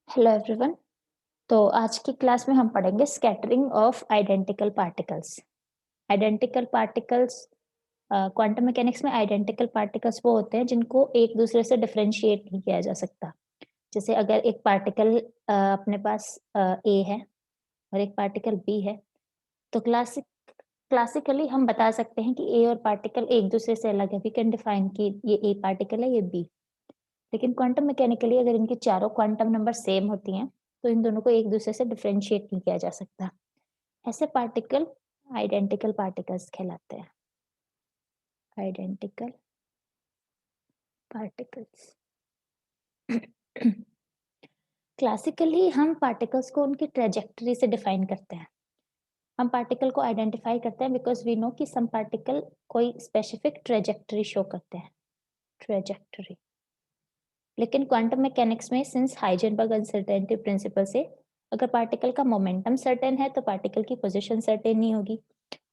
Hello everyone. तो आज की क्लास में हम पढ़ेंगे scattering of identical particles. Identical particles quantum mechanics में आइडेंटिकल पार्टिकल्स वो होते हैं जिनको एक दूसरे से डिफरेंशिएट नहीं किया जा सकता। जैसे अगर एक पार्टिकल अपने पास ए है और एक पार्टिकल बी है, तो क्लासिकली हम बता सकते हैं कि ए और पार्टिकल एक दूसरे से अलग है। वी कैन डिफाइन कि ये ए पार्टिकल है, ये बी। लेकिन क्वांटम मैकेनिकली अगर इनकी चारों क्वांटम नंबर सेम होती हैं, तो इन दोनों को एक दूसरे से डिफरेंशिएट नहीं किया जा सकता। ऐसे पार्टिकल आइडेंटिकल पार्टिकल्स कहलाते हैं। Identical particles. क्लासिकली हम पार्टिकल्स को उनकी ट्रेजेक्टरी से डिफाइन करते हैं। हम पार्टिकल को आइडेंटिफाई करते हैं बिकॉज वी नो कि सम पार्टिकल कोई स्पेसिफिक ट्रेजेक्टरी शो करते हैं। ट्रेजेक्टरी। लेकिन क्वांटम मैकेनिक्स में सिंस हाइजेनबर्ग अनसर्टेनिटी प्रिंसिपल से अगर पार्टिकल का मोमेंटम सर्टेन है तो पार्टिकल की पोजीशन सर्टेन नहीं होगी,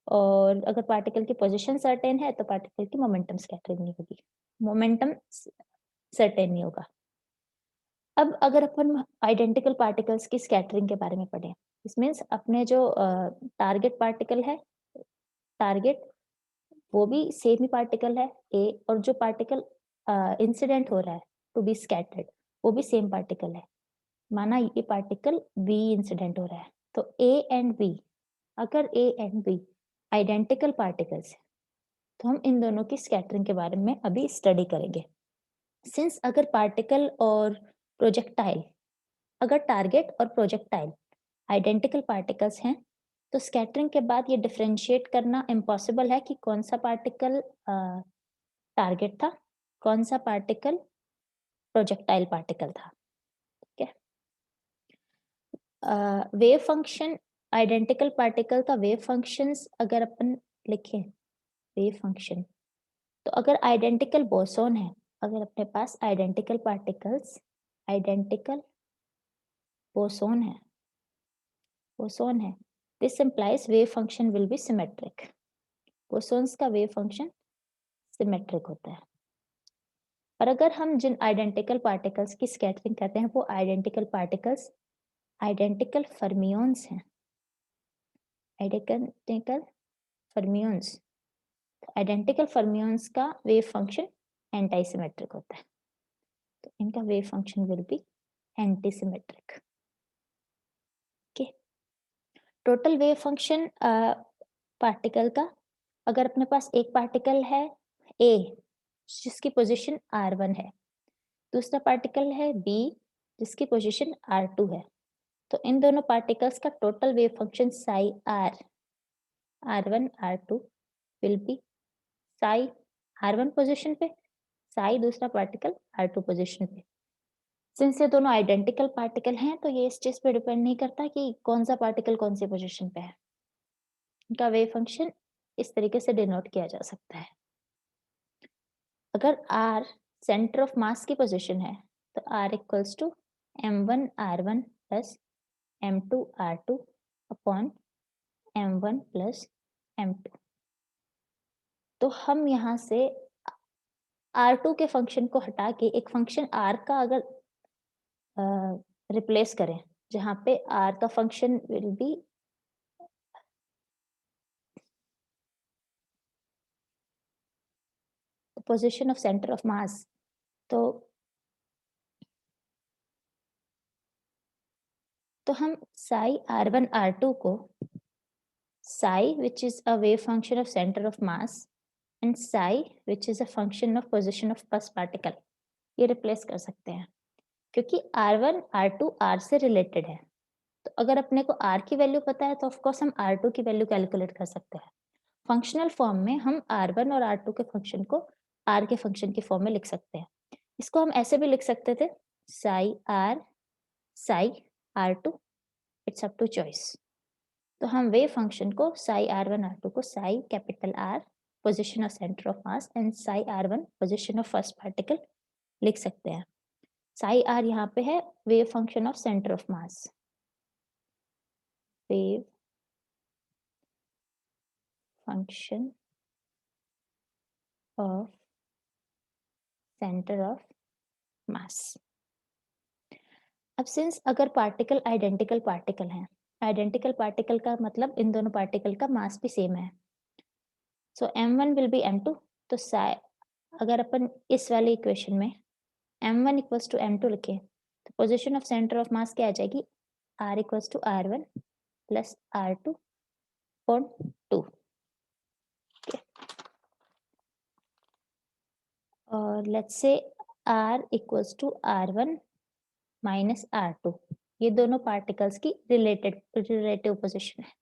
और अगर पार्टिकल की पोजीशन सर्टेन है तो पार्टिकल की मोमेंटम स्कैटरिंग नहीं होगी, मोमेंटम सर्टेन नहीं होगा। अब अगर अपन आइडेंटिकल पार्टिकल्स की स्कैटरिंग के बारे में पढ़ें, इस मीन्स अपने जो टारगेट पार्टिकल है, टारगेट वो भी सेम ही पार्टिकल है ए, और जो पार्टिकल इंसिडेंट हो रहा है टू बी स्कैटर्ड वो भी सेम पार्टिकल है। माना ये पार्टिकल बी इंसिडेंट हो रहा है, तो ए एंड बी, अगर A and be identical particles है तो हम इन दोनों की स्कैटरिंग के बारे में अभी स्टडी करेंगे। सिंस अगर पार्टिकल और प्रोजेक्टाइल, अगर टारगेट और प्रोजेक्टाइल आइडेंटिकल पार्टिकल्स हैं, तो स्कैटरिंग के बाद ये डिफरेंशिएट करना इम्पॉसिबल है कि कौन सा पार्टिकल टारगेट था, कौन सा पार्टिकल प्रोजेक्टाइल पार्टिकल था। ठीक है। वेव फंक्शन आइडेंटिकल पार्टिकल का वेव फंक्शंस अगर अपन लिखें, वेव फंक्शन, तो अगर आइडेंटिकल बोसोन है, अगर अपने पास आइडेंटिकल पार्टिकल्स, आइडेंटिकल बोसोन है, बोसोन है, this implies wave function will be symmetric. Bosons का वेव फंक्शन सिमेट्रिक होता है। और अगर हम जिन आइडेंटिकल पार्टिकल्स की स्कैटरिंग करते हैं वो आइडेंटिकल पार्टिकल्स आइडेंटिकल फर्मियोन्स हैं, आइडेंटिकल फर्मियोन्स, आइडेंटिकल फर्मियोन्स का वेव फंक्शन एंटी सिमेट्रिक होता है, तो इनका wave function will be anti symmetric. Okay. Total wave function particle का, अगर अपने पास एक पार्टिकल है ए जिसकी पोजीशन r1 है, दूसरा पार्टिकल है बी जिसकी पोजीशन r2 है, तो इन दोनों पार्टिकल्स का total wave function psi r, r1 r2 will be Sai r1 position पे, साई दूसरा पार्टिकल r2 पोजीशन पे। सिंस ये दोनों आइडेंटिकल पार्टिकल हैं तो ये इस चीज पे डिपेंड नहीं करता कि कौन सा पार्टिकल कौन सी पोजीशन पे है। इनका वेव फंक्शन इस तरीके से डिनोट किया जा सकता है। अगर r सेंटर ऑफ मास की पोजीशन है तो r equals to m1 r1 plus m2 r2 upon m1 plus m2। तो हम यहाँ से r2 के फंक्शन को हटा के एक फंक्शन r का अगर रिप्लेस करें, जहाँ पे r का function will B position of centre of मास, तो हम साई r1 r2 को psi which is a wave function of center of mass and psi which is a function of position of first particle, ये replace कर सकते हैं क्योंकि r1 r2 r से related है। तो अगर अपने को r की वैल्यू पता है तो ऑफ कोर्स हम r2 की वैल्यू कैलकुलेट कर सकते हैं। फंक्शनल फॉर्म में हम r1 और r2 के फंक्शन को r के फंक्शन की फॉर्म में लिख सकते हैं। इसको हम ऐसे भी लिख सकते थे, psi r psi r2, it's up to choice. तो हम वेव फंक्शन को साई r1 r2 को psi capital R position of centre of mass and psi r1 position of first particle लिख सकते हैं। साई r यहाँ पे है wave function of centre of mass, wave function of centre of mass. अब since अगर particle identical particle है, identical particle का मतलब इन दोनों पार्टिकल का मास भी सेम है, सो m1 विल बी m2। तो अगर अपन इस वाले इक्वेशन में m1 इक्वल्स टू m2 लिखें तो position of centre of mass क्या आ जाएगी, r equals to r1 plus r2 upon 2। और let's say r equals to r1 minus r2, ये दोनों पार्टिकल्स की रिलेटिव पोजीशन है।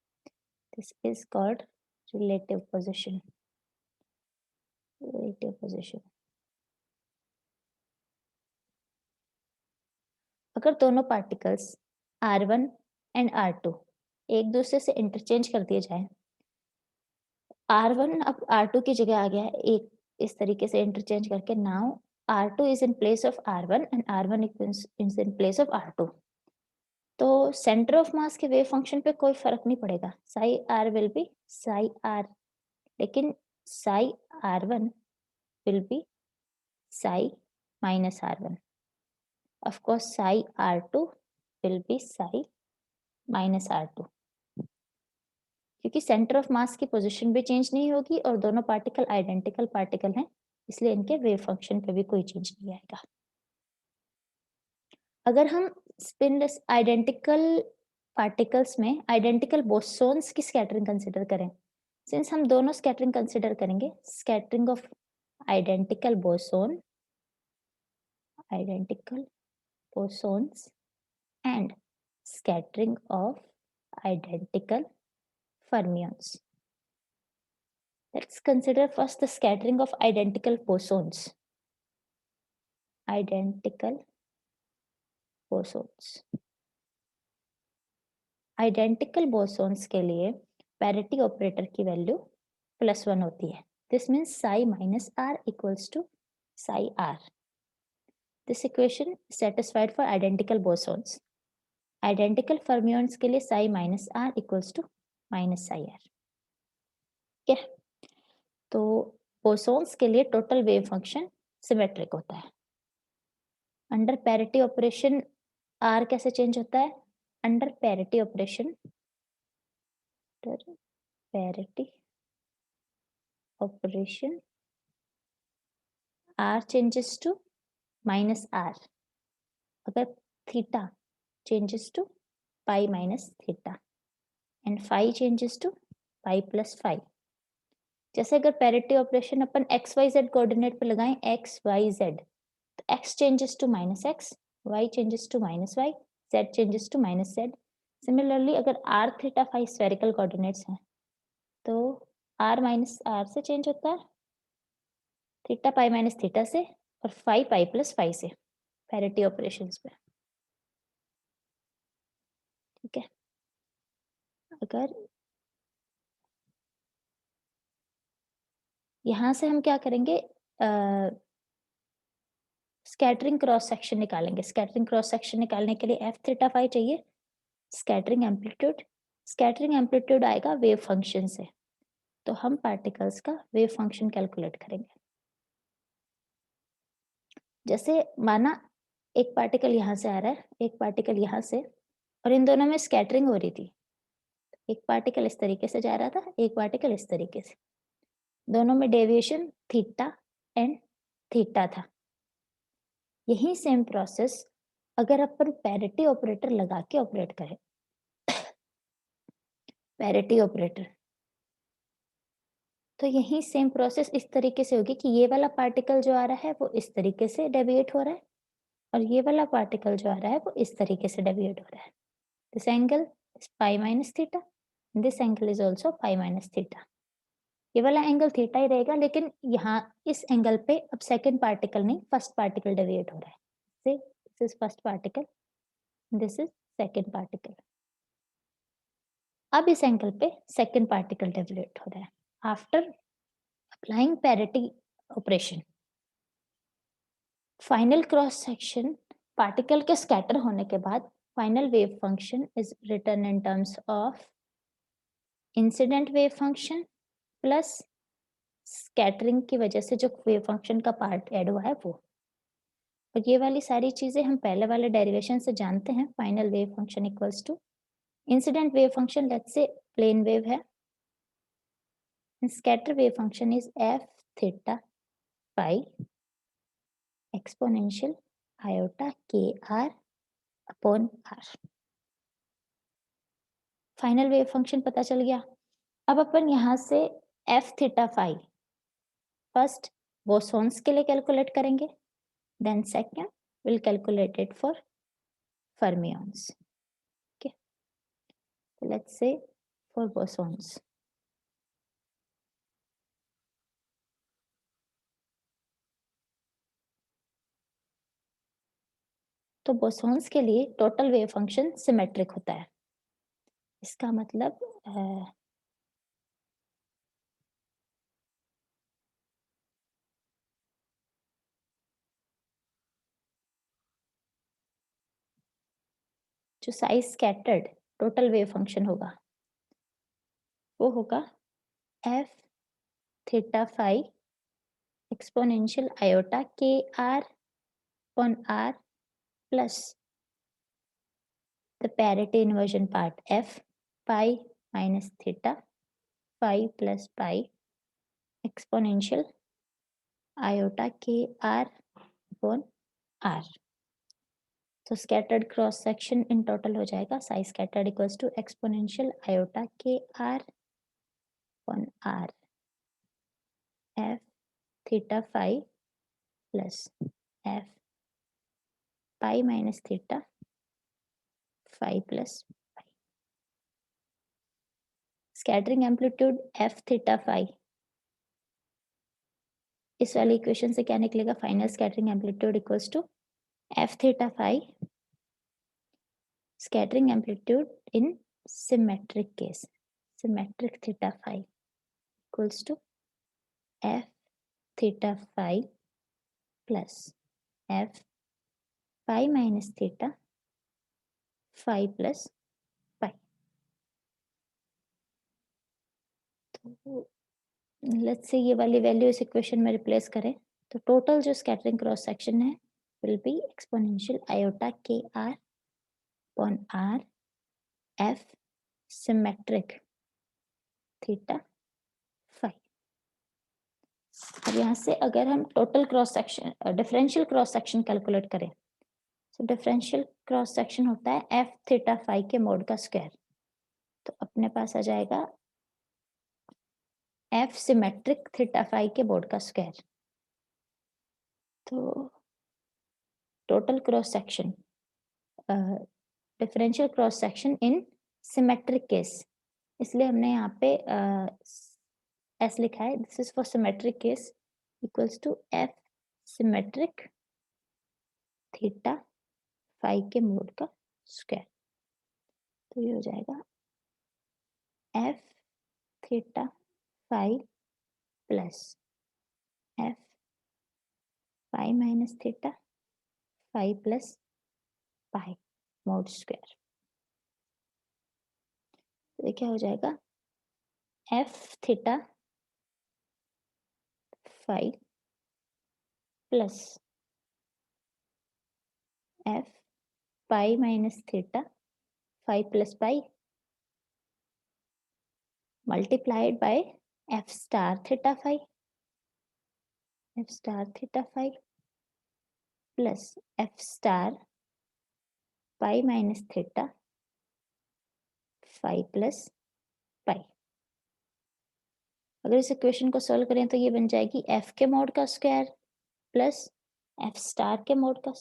This is called relative position. Relative position अगर दोनों पार्टिकल्स r1 एंड r2 एक दूसरे से इंटरचेंज कर दिए जाए, r1 अब r2 की जगह आ गया है, एक इस तरीके से इंटरचेंज करके now r2 is in place of r1 and r1 is in place of r2। तो सेंटर ऑफ मास के वेव फंक्शन पे कोई फर्क नहीं पड़ेगा, Sai r will be Sai r, लेकिन Sai r1 will be psi minus r1. Of course, psi r2 will be psi minus r2, क्योंकि centre of मास की पोजीशन भी चेंज नहीं होगी और दोनों पार्टिकल आइडेंटिकल पार्टिकल हैं, इसलिए इनके वेव फंक्शन पे भी कोई चेंज नहीं आएगा। अगर हम स्पिनलेस आइडेंटिकल पार्टिकल्स में आइडेंटिकल बोसोन्स की स्कैटरिंग कंसिडर करें, सिंस हम दोनों स्कैटरिंग कंसिडर करेंगे, scattering of identical boson, identical bosons and scattering of identical fermions. Let's consider first the scattering of identical bosons. Identical bosons. Identical bosons के लिए parity operator की value +1 होती है। This means psi minus r equals to psi r. This equation is satisfied for identical bosons. Identical fermions के लिए psi minus r equals to minus psi r. ठीक है, तो बोसोन्स के लिए टोटल वेव फंक्शन सिमेट्रिक होता है। Under parity operation r कैसे चेंज होता है, under parity operation r changes to minus r अगर theta changes to pi minus theta and phi changes to pi plus phi. जैसे अगर पैरिटी ऑपरेशन अपन x y z coordinate पे लगाएं, x y z, तो x changes to minus x, y changes to minus y, z changes to minus z. Similarly, अगर r theta phi spherical coordinates हैं, तो r minus r से change होता है, theta pi minus theta से और phi पाई plus phi से, parity operations पे। ठीक है, अगर यहाँ से हम क्या करेंगे, स्कैटरिंग क्रॉस सेक्शन निकालेंगे। स्कैटरिंग क्रॉस सेक्शन निकालने के लिए एफ थीटा फाई चाहिए, स्कैटरिंग एम्पलीट्यूड आएगा वेव फंक्शन से, तो हम पार्टिकल्स का वेव फंक्शन कैलकुलेट करेंगे। जैसे माना एक पार्टिकल यहाँ से आ रहा है, एक पार्टिकल यहाँ से, और इन दोनों में स्कैटरिंग हो रही थी। एक पार्टिकल इस तरीके से जा रहा था, एक पार्टिकल इस तरीके से, दोनों में डेविएशन थीटा एंड थीटा था। यही सेम प्रोसेस अगर अपन पैरिटी ऑपरेटर लगा के ऑपरेट करें, पैरिटी ऑपरेटर, तो यही सेम प्रोसेस इस तरीके से होगी कि ये वाला पार्टिकल जो आ रहा है वो इस तरीके से डेविएट हो रहा है और ये वाला पार्टिकल जो आ रहा है वो इस तरीके से डेविएट हो रहा है। This angle is pi minus theta, this angle is also pi minus theta. ये वाला एंगल थीटा ही रहेगा, लेकिन यहाँ इस एंगल पे अब सेकंड पार्टिकल नहीं, फर्स्ट पार्टिकल डेविएट हो रहा है। This is first particle, this is second particle. अब इस एंगल पे सेकंड पार्टिकल डेविएट हो रहा है। After applying parity operation, final cross section particle के स्कैटर होने के बाद final wave function is written in terms of incident wave function plus scattering की वजह से जो वेव फंक्शन का पार्ट ऐड हुआ है वो। और ये वाली सारी चीजें हम पहले वाले डेरिवेशन से जानते हैं. Final wave function equals to incident wave function, let's say plane wave है. Scatter wave function is f theta phi exponential iota k r upon r. Final wave function पता चल गया. अब अपन यहाँ से f theta phi first bosons के लिए कैलकुलेट करेंगे, then second will calculate it for fermions. Okay, so let's say for bosons. तो बोसॉन्स के लिए टोटल वेव फंक्शन सिमेट्रिक होता है. इसका मतलब जो psi scattered total wave function होगा वो होगा f theta phi exponential iota k r upon r plus the parity inversion part f pi minus theta phi plus pi exponential iota k r upon r. तो scattered cross section in total हो जाएगा psi scattered equals to exponential iota k r upon r f theta phi plus f pi minus theta phi plus pi. Scattering amplitude f theta phi, इस वाली equation से क्या निकलेगा? Final scattering amplitude equals to f theta phi scattering amplitude in symmetric case, symmetric theta phi equals to f theta phi plus f phi minus theta phi plus pi. तो let's say ये वाली value इस equation में replace करें तो total जो scattering cross section है will be exponential iota k r upon r f symmetric theta phi. अब यहाँ से अगर हम total cross section differential cross section calculate करें तो डिफरेंशियल क्रॉस सेक्शन होता है एफ थीटा फाई के मोड का स्क्वायर. तो अपने पास आ जाएगा एफ सिमेट्रिक थीटा फाई के मोड का स्क्वायर. तो total cross section differential cross section in symmetric case, इसलिए हमने यहाँ पे एस लिखा है. This is for symmetric case equals to f symmetric theta phi के मोड का स्क्वायर. तो ये हो जाएगा f theta phi plus f pi minus theta phi plus pi mod square. तो ये क्या हो जाएगा? F theta phi plus f pi minus theta phi plus pi multiplied by f star theta phi, f star theta phi plus f star pi minus theta phi plus pi. अगर इस equation को solve करें तो ये बन जाएगी f के mod का स्क्वायर प्लस f स्टार के मोड का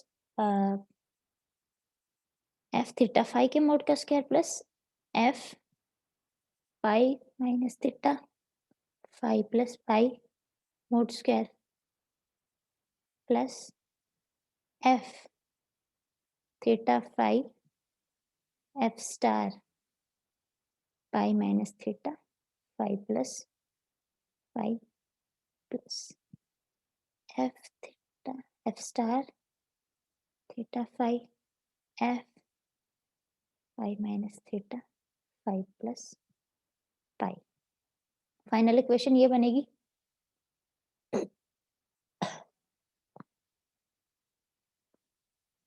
f थीटा फाई के मोड का square plus f pi minus theta phi plus pi mod square plus f theta phi f star pi minus theta phi plus pi plus f theta f star theta phi f pi minus theta phi plus pi. Final equation ये बनेगी.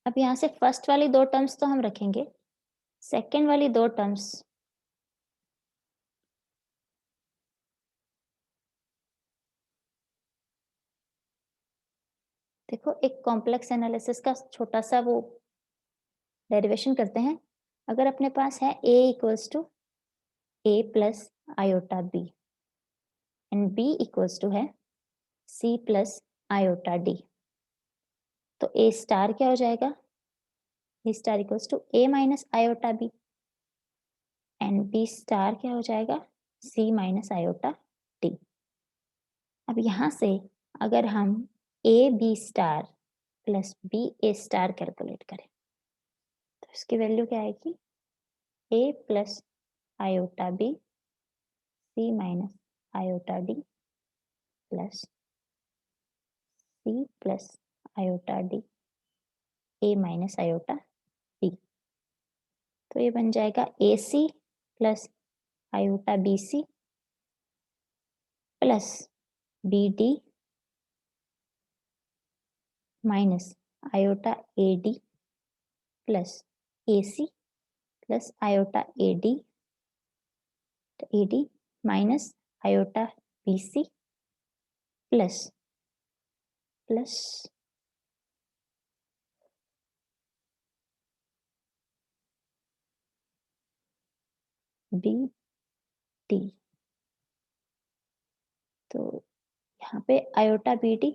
अब यहाँ से first वाली 2 terms तो हम रखेंगे, second वाली 2 टर्म्स देखो एक कॉम्प्लेक्स एनालिसिस का छोटा-सा वो डेरिवेशन करते हैं। अगर अपने पास है A equals to A plus iota B and B equals to है C प्लस आयोटा D, तो A स्टार क्या हो जाएगा? A star equals to A minus iota B and B star क्या हो जाएगा? C minus iota D। अब यहाँ से अगर हम A B star plus B A star calculate करें तो इसकी वैल्यू क्या आएगी? A plus iota B C minus iota D plus C plus iota D A minus iota D। तो ये बन जाएगा AC plus iota BC plus BD minus iota AD plus AC plus iota AD minus iota BC plus plus BD। तो यहाँ पे iota BD